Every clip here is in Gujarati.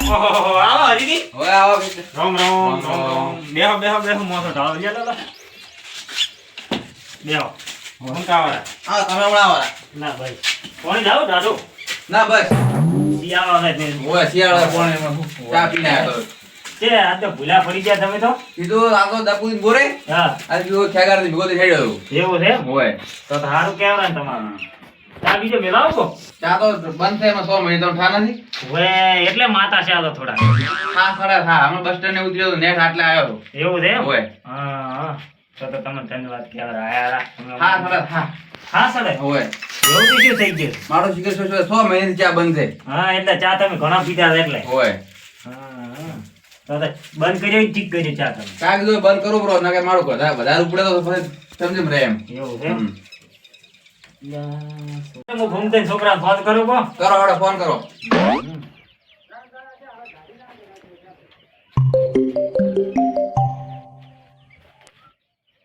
ઓહો આવો હરીદી હવે આવો રામ રામ રામ બેહો બેહો બેહો મોસો ઢાળ લે લો બેહો હું કાવરા હા તમે હમણાં આવો ના ભાઈ કોણ જાવ દાદો ના બસ શિયાળો હે ને ઓય શિયાળો પોણે ચા પીને આવ્યો તે આ તો ભૂલા પડી ગયા તમે તો કીધું આ તો દાપુજી બોરે હા આ જો ખેગાર થી ભેગો થઈ ગયો એવું છે ઓય તો સારું કેવરા તમારું ચા બીજો મેલાવો કો ચા તો બંધ થાય એમાં 100 મિનિટ તો ઠા નથી હવે એટલે માતા છે આ તો થોડા હા ખરા હા હમણાં બસ સ્ટેન્ડ ને ઉતર્યો તો નેટ આટલે આવ્યો તો એવું છે ઓય હા તો તમને ધન્યવાદ કેવરા આયા હા ખરા હા હા સડે ઓય એવું બીજું થઈ ગયું મારો શિખર 100 મહિનાથી ચા બંધ છે હા એટલે ચા તમે ઘણા પીતા હતા એટલે ઓય હા તો બંધ કર્યો ઠીક કર્યું ચા તમે ચા કીધું બંધ કરું બ્રો નકે મારું વધારે ઉપડે તો પછી સમજમ રહે એમ એવું છે હું ઘૂમતે છોકરાને ફોન કરું કો કરો હવે ફોન કરો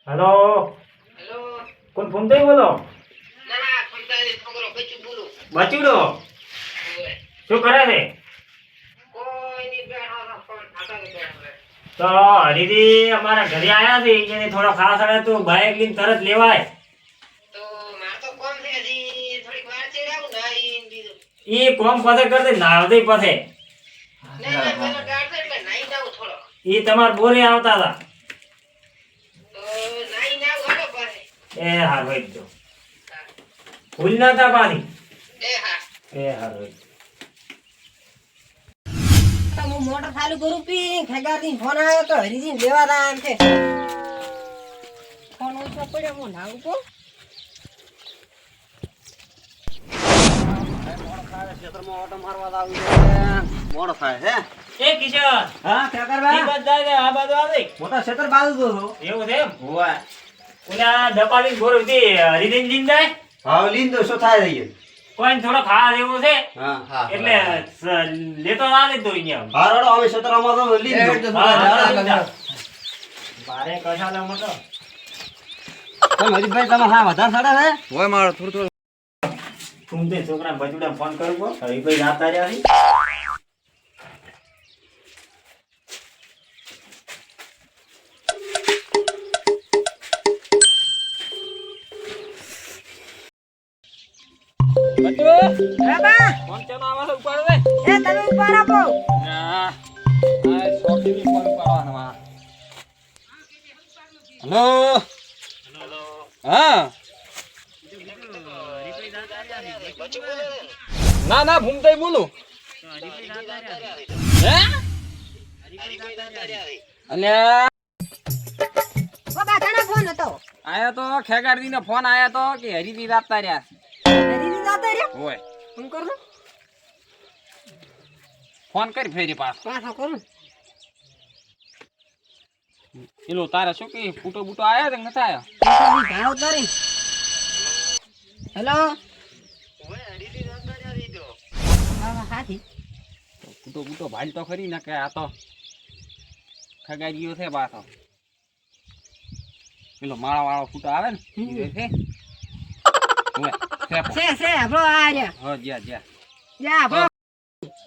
હેલો કોણ ઘૂમતે બોલો બચુડો શું કરે છે તો હરીદી અમારા ઘરે આયા છે એને થોડો ખાસ આવે તો બાઈક લઈને તરત લેવાય ઈ કોમ પથે કરતે નાવદે પથે ઈ તમાર બોલે આવતા હતા એ હાર હોય તો ભૂલ ના તા પાછી એ હાર હોય હું મોટર ચાલુ કરું પી ખેગારથી ફોન આવ્યો તો હરીજી લેવા તા આમ છે ફોન ઓછો પડ્યો હું નાવું તો મોડો થાય હે એ કિશન હા ખેગાર ઈ બાજુ જાય છે, આ બાજુ આવે મોટા ક્ષેત્ર બાજુ તો એવું છે એમ ઓય ઓલા દપાલી ગોરવતી હરીદીન જીન જાય હા લીન તો શું થાય રહી કોઈ થોડો ખાવા જેવું છે હા હા એટલે લેતો ના લેતો અહીંયા હારડો અમે ક્ષેત્રમાં તો લીન તો બારે કશાલા મતો હરીભાઈ તમે હા વધારે સાડા છે ઓય મારો થોડું ઘૂમતે છોકરા બચુડા ફોન કરું કો હરીભાઈ રાતા રહ્યા છે બાબા ફોન ચાલો આવા છે ઉપાડો દે એ તમે ઉપર આપો ના આ શોખની ફોન ઉપાડવાનો માં હેલો હેલો હા ના ના ભૂમતાઈ બોલું હે અને બાબા ઘણા ફોન હતો આયા તો ખેગાડી નો ફોન આયા તો કે હરીદી રાતતા રહ્યા હરીજી જાતો રે હોય હું કરું ફોન કરી ફેરી પાસ પાછો કરું એલો તારે શું કે ફૂટો બૂટો આયા કે નતા આયા ભાવ કરી હેલો હા હાથી ફૂટો બૂટો ભાઈ તો ખરી ને કે આ તો ખગાડીયો છે પાછો પેલો માળા વાળો ફૂટો આવે ને ઈ છે હોય છે આપણો આ રે હા જ્યા જ્યા જા આપણો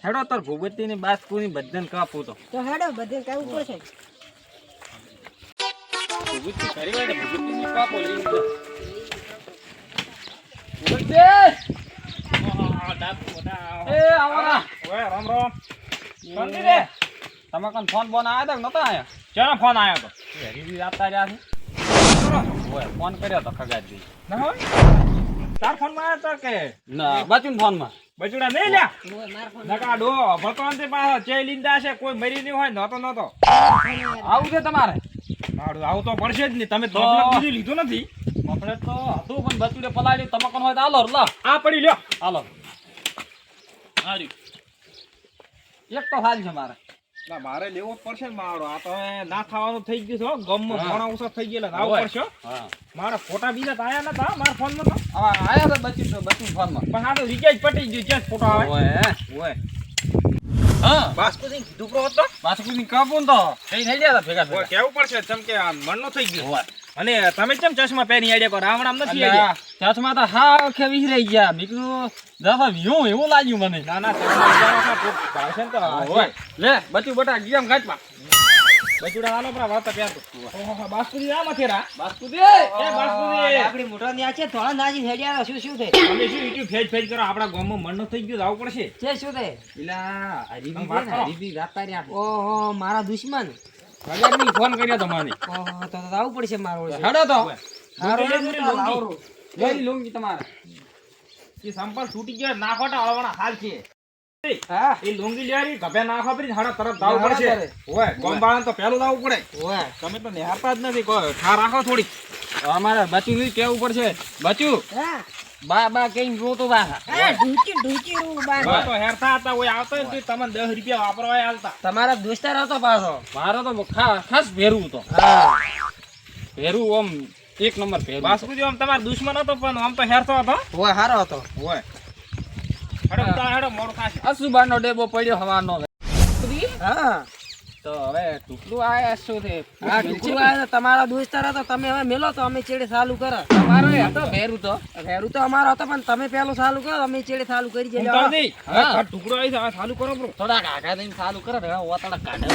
હેડો તાર ભૂગતી ની બાસપુની બધાને કાપો તો તો હેડો બધે કેવું પડશે ભૂગતી કરી હોય ને ભૂગતી ની કાપો લઈ લો ભૂગતી એ આવરા ઓય રામ રામ શાંતિ રે તમે કોણ ફોન બોન આયા તો નતા આયા કેનો ફોન આયો તો હરીજી આપતા રહ્યા છે ઓય ફોન કર્યો તો ખગાડી ના હોય તાર ફોન માં આયો તો કે ના બચુન ફોન માં બચુડા નહીં લ્યા નકા ડો ભગવાન તે પાછો ચે લીંદા છે કોઈ મરી નહીં હોય નતો આવું છે તમારે મારું આવું તો પડશે જ નહીં તમે તો બીજું લીધું નથી આપણે તો હતું પણ બચુડે પલાળી તમે કોણ હોય તો હાલો લો આ પડી લ્યો હાલો હારી એક તો હાલ છે મારે ના મારે લેવો જ પડશે ને મારો આ તો ના ખાવાનું થઈ ગયું છે ગમમાં ઘણા ઓછા થઈ ગયેલા આવું પડશે હા મારા ફોટા બીજા તો આયા નતા મારા ફોનમાં તો આયા તો બચી ફોનમાં પણ આ તો રિચાર્જ પટી ગયું છે ફોટો આવે ઓય હા બાસ્કુની દુકરો હતો બાસ્કુની કાપો તો કઈ થઈ ગયા ભેગા ભેગા કેવું પડશે ચમ કે મણનો થઈ ગયો અને તમે કેમ ચશ્મા પહેરી આડ્યા કો રાવણામ નથી આડ્યા? અલ્યા, ચશ્મા તો હા કે વિસરાઈ ગયા. મેં કીધું દાદા એવું એવું લાગ્યું મને. ના ના ચશ્મા વિચારો છો, કોક ભાવશે ને તો ઓય, લે બચું બટા ગીમ ગાચમાં. બચુડા હાલો પરા વાત પ્યાતો. ઓહો બાસ્કુજી આ મથેરા. બાસ્કુદી એ બાસ્કુજી આપણી મોટા ની આ છે થોડા નાજી હેડ્યા શું થઈ તમે શું ઈટ્યુ ફેજ ફેજ કરો આપણા ગામમાં મણનો થઈ ગયો આવું પડશે. છે શું થઈ પેલા હરીબી વાત છે ને, કરો. હરીબી રાતા રહ્યા. ઓહો મારા દુશ્મન ભગાડની ફોન કર્યો તો મને. ઓહો તો આવું પડશે મારો હેડો તો હારું લુંગી લે, લુંગી. લાવરું. લઈ લુંગી તમારે. એ સંપલ છૂટી ગયો ના ખોટા હળવાના હાલ છે. હા એ લુંગી લેવાની ગભે નાખવા પડી હાડા તરફ દાવ હાડા પડશે. તારે. ઓય ગોમબાળાને તો પહેલું દાવ પડે. ઓય તમે તો નિહાળતા જ નથી કોઈ ઠા રાખો થોડી. અમારે બચું ની કેવું પડશે. બચું હા બા બા કઈ રોતો બા. હા ઢૂંકી રૂ બાર હવે તો હેરતા હતા ઓય આવતો ને તો તમને 10 રૂપિયા વાપરવા આલતા. તમારા દોસ્તાર હતો પાછો મારો તો ખાસ ભેરું તો. હા ભેરું આમ એક નંબર ભેરું. બાસ્કુજી આમ તમારો દુશ્મન હતો પણ આમ તો હેરતો હતો. ઓય હારો હતો ઓય હેડો ઉતાર હેડો મોડું થાશે. અસુબાનો ડેબો પડ્યો હવાનો. હા તો હવે ટુકડું આયા શું છે? હા ટુકડું આવે તો તમારા દોસ્તાર હતો તમે હવે મેલો તો અમે ચેડે ચાલુ કરો તમારો એ હતો ભેરું તો. ભેરું તો અમારો હતો પણ તમે પેલું ચાલુ કરો અમે ચેડે ચાલુ કરી જઈએ ઉતારજી. હવે હા. આ ટુકડો આવી છે હવે ચાલુ કરો બ્રો. થોડા કાઢા દઈને ચાલુ કરે ને હવે ઓતડા કાઢે.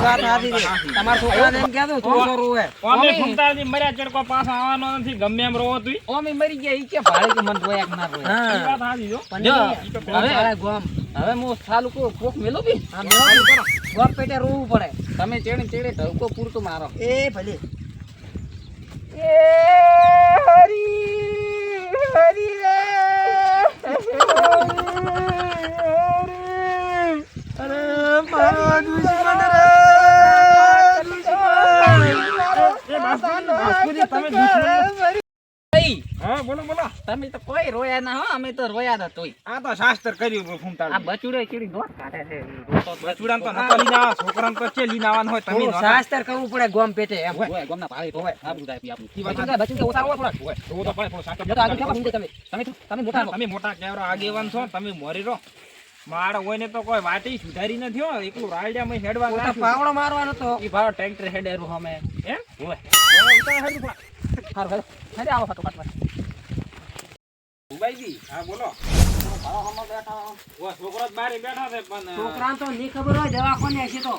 વાત સાચી છે તમારા છોકરાને એમ કહેતો તું કરું હે ઓમે ઓમે. ફૂમતાજી મર્યા ચડકો પાછો આવવાનો નથી ગમે એમ રોવો તું. ઓમી મરી ગયા ઈ કે ભાડે કે મન રોયા કે ના રોયા. ઈ હા વાત સાચી જો. પણ જો, ઈ તો હવે- પેલા ગોમ હવે હું ચાલુ કરું કોક મેલો બી. હા મેલો કરો ગોમ પેટે રોવું પડે તમે ચેડે ચેડે ઢવકો પૂરતું મારો. એ ભલે એ બાસ્કુજી તમે દુશ્મન. એય, હા બોલો બોલો. તમે તો કોઈ રોયા ના હો, અમે તો રોયા હતા તોય. આ તો શાસ્ત્ર કર્યું આ ફૂમતાજી. બચુડે ચીડી દોત કાઢે છે. બચુડાને તો નતો લીને આવા, છોકરાને તો છે લીને આવવાનું હોય તમે થોડું નહોતા. શાસ્ત્ર કરવું પડે ગોમ પેટે એમ ઓય, ગોમના ભાઈ તો હોય. આબરૂ થાય પી આપણું. ઈ વાત બચું કે ઓછા આવો થોડા હોય. જોવું તો પડે થોડું શાસ્ત્ર. જો તો આગળ ખેપા હિંદે તમે મોટા છો. તમે મોટા કેવરા આગેવાન છો તમે મોરી રહો. માળ હોય ને તો કોઈ વાટી સુધારી નથી હો એકલું રાયડામાં હેડવા તો નાખ્યું. પાવડો મારવાનો તો ઈ ભાવ ટ્રેક્ટર હેડેરું અમે. એમ ઓય. હવે ઉતાર હેડું થોડા. હારું હારું હારે આવો ફટોફટ ઉબાઈજી હા બોલો. ઓય છોકરો જ બારે બેઠા છે પણ છોકરાને તો નહીં ખબર હોય દવાખાને હશે તો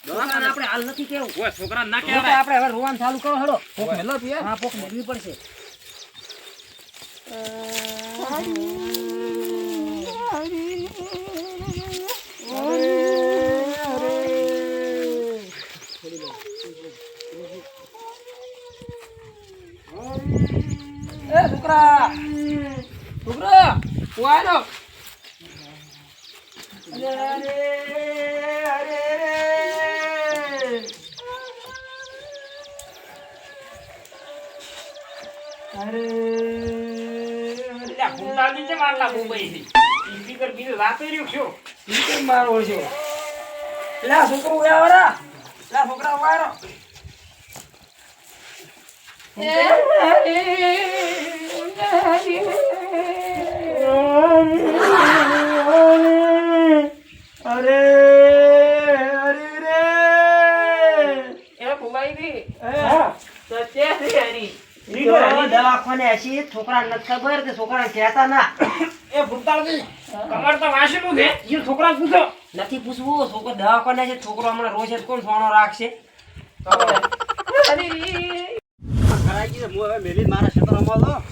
દવાખાને આપણે હાલ નથી કેવું ઓય છોકરાને ના તો કહેવાય. આપણે હવે રોવાનું ચાલુ કરો હડો કોક મેલો પીએ. હા પોક મેળવી પડશે એ છોકરા છોકરા વાયરો અલ્યા ફૂમતાજી છે મારલા મુંબઈથી. ઈ સ્પીકર બીજું રાતે રહ્યું શું? કેમ મારો છે લા છોકરો વાયરો લા છોકરા વાયરો દવાખાને હશે છોકરા નથી ખબર કે છોકરા કહેતા ના એ ફૂમતાજી તમારે તો વાંચેલું છે ઈ છોકરાને પૂછો. નથી પૂછવું છોકરો દવાખાને છે છોકરો હમણાં રોજ જ કોણ સોનો રાખશે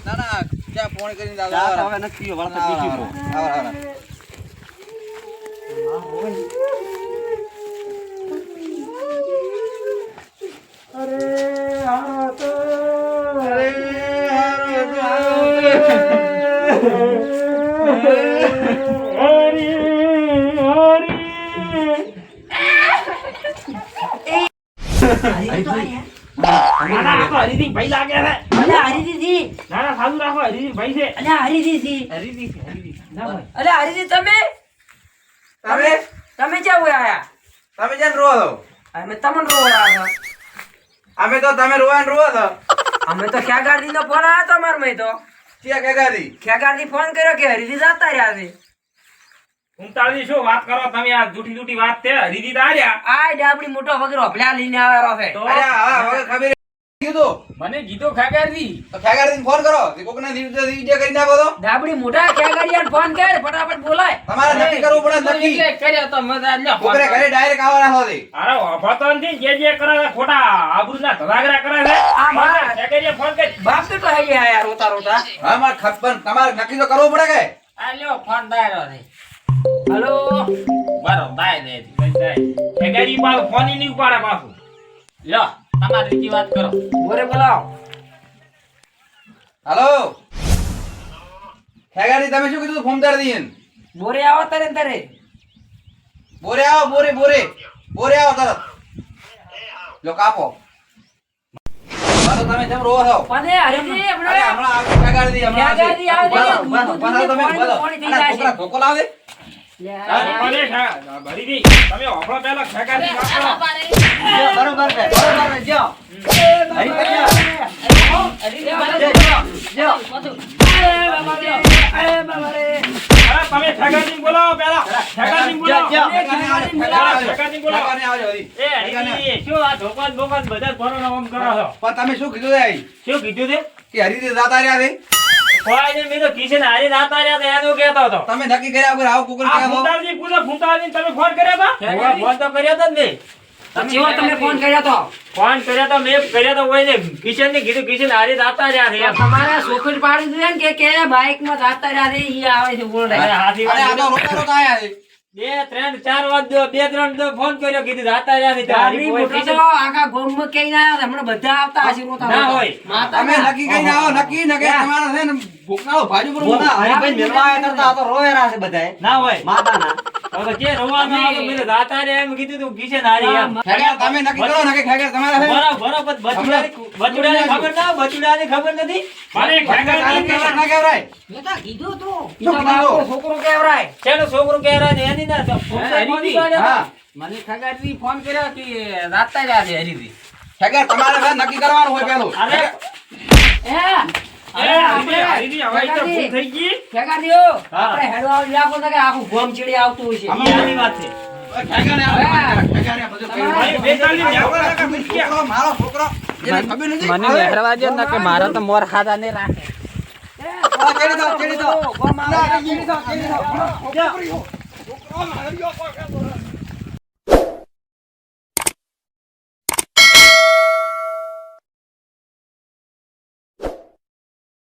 ના ના ત્યાં ફોન કરીને દાદા હવે નથી ના ના આ તો હરિસિંહ ભાઈ લાગે છે. અલ્યા હરીજી ના ના સાદું રાખો હરિસિંહ ભાઈ છે. અલ્યા હરીજી હરિસિંહ ના ભાઈ. અલ્યા હરીજી તમે તમે તમે ક્યાં હોય આયા તમે જેને રો છો અમે તમને રોવા છો અમે તો તમે રોવા ને રોવા છો અમે તો ખેગારદી નો ફોન આવ્યો તો માર મેં તો ક્યાં કેગારી ખેગારદી ફોન કર્યો કે હરીજી જતા રહ્યા છે ફૂમતાજી શું વાત કરો તમે આ જૂઠી જૂઠી વાત છે હરિસિંહ તો આર્યા. આ ડાબડી મોટો વગર હોપલા લઈને આવેલો છે તો અરે હા હવે ખબર કીધું મને કીધું ખાગાડી તો ખેગાડીને ફોન કરો તે કોકને વિડિયો કરી નાખો તો ડાબડી મોટા ખેગાડિયાને ફોન કર ફટાફટ બોલાય તમારે નક્કી કરવું પડે નક્કી કર્યો તો મજા લ્યો કોકને ઘરે ડાયરેક્ટ આવવા રાખો તે અરે વાપરતો નથી જે કરે છે ખોટા આબરૂના ધડાગરા કરે છે આ મારા ખેગાડીએ ફોન કરી બાપ તો હઈ આયા રોતા રોતા હા માર ખબર તમારે નક્કી તો કરવું પડે કે આ લ્યો ફોન દાયરો છે હલો બરો દાય દે ખેગાડી પાછો ફોન ઈ નહીં ઉપાડે પાછું લ્યો તમારી રીતિ વાત કરો બોરે બોલાવ હાલો ખેગાડી તમે શું કીધું ફોન કરી દઈએ બોરે આવો તરે તરે બોરે આવો બોરે આવો તરત લો કાપો હાલો તમે જેમ રો છો મને હરીજી અરે હમણાં આ ખેગાડી હમણાં ખેગાડી આવે છે. તમે બોલો પાણી થઈ જાય છે. છોકરા ધોકો લાવે ભરી દી તમે ઓફળો પહેલા ખેગાડી નાખો બરોબર છે જો હરી અરે તમે ખેગાડી બોલાવો પહેલા ખેગાડી બોલાવો ખેગાડી બોલાવો એ હરીજી શું આ ધોકાન બોકાન બધા ભરોનો આમ કરો છો પણ તમે શું કીધું છે શું કીધું તે કે હરીથી જાતા રહ્યા છે કોઈ ને મેં તો કિશન હારી નાતા રહ્યા હતા એનું કહેતો હતો તમે નક્કી કર્યા વગર આવો કુકર આ કહેવો ફૂંટાજી પૂછો ફૂંટાજી તમે ફોન કર્યો હતો ફોન તો કર્યો હતો ને જેવો તમે ફોન કર્યો તો ફોન કર્યો તો મેં કર્યો તો હોય ને કિશન ને કીધું કિશન હારી નાતા રહ્યા છે તમારા છોકરી પાડી દીધી ને કે બાઈક માં જાતા રહ્યા છે ઈ આવે છે બોલ અરે હાથી અરે આ તો વાત રોતા રોતા આયા છે 2 3 4 વાર દો 2 3 દો ફોન કર્યો કીધું જાતા રહ્યા છે ગાડી મોટો તો આખા ગામમાં કઈ ના આવ્યા હમણાં બધા આવતા હશે રોતા ના રોતા. હોય. માતા તમે ના. નક્કી કરીને આવો નક્કી ન કે તમારા છે ને ભૂખનાઓ ભાજી પર મોટા હરીભાઈ મેળવા આવ્યા કરતા આ તો રોવેરા છે બધાય ના હોય માતાના હવે તો જે રોવાનું આવે મેં તો જાતા રહ્યા એમ કીધું તું કિશન હારી એમ ખેગર તમે નક્કી કરો ને કે ખેગર તમારા છે બરાબર બચુડાની ખબર ના બચુડાની ખબર નથી મને તારે કેવા ના કહેવાય બેટા કીધું તું ઈ શું તો કીધું? બાપો છોકરો કહેવરાય ચેલો છોકરું કહેરા ને એની ના તો હા મને ખાગાડી ફોન કર્યો કે રાતા રહ્યા છે હરીથી ખેગર તમારે છે નક્કી કરવાનું હોય પેલું અરે હે હરીજી હવે તો ભૂલ થઈ ગઈ ખેગા દિયો હા. આપણે હેડો આવી રાખો ને કે આખું ગોમ ચીડી આવતું હોય છે ઈ આની વાત છે ખેગરને આવો ખેગરને બધું કર્યું. ભાઈ બેતાલી ને છોકરો મારો છોકરો એને ખબર નથી મને બેહરવા દે ને કે મારા તો મોર હાથા ને રાખે આ ચડી જાઓ, ચડી જાઓ. ગોમ આવે. ના, ચડી જાઓ, ચડી જાઓ. છોકરો માર્યો. છોકરો માર્યો.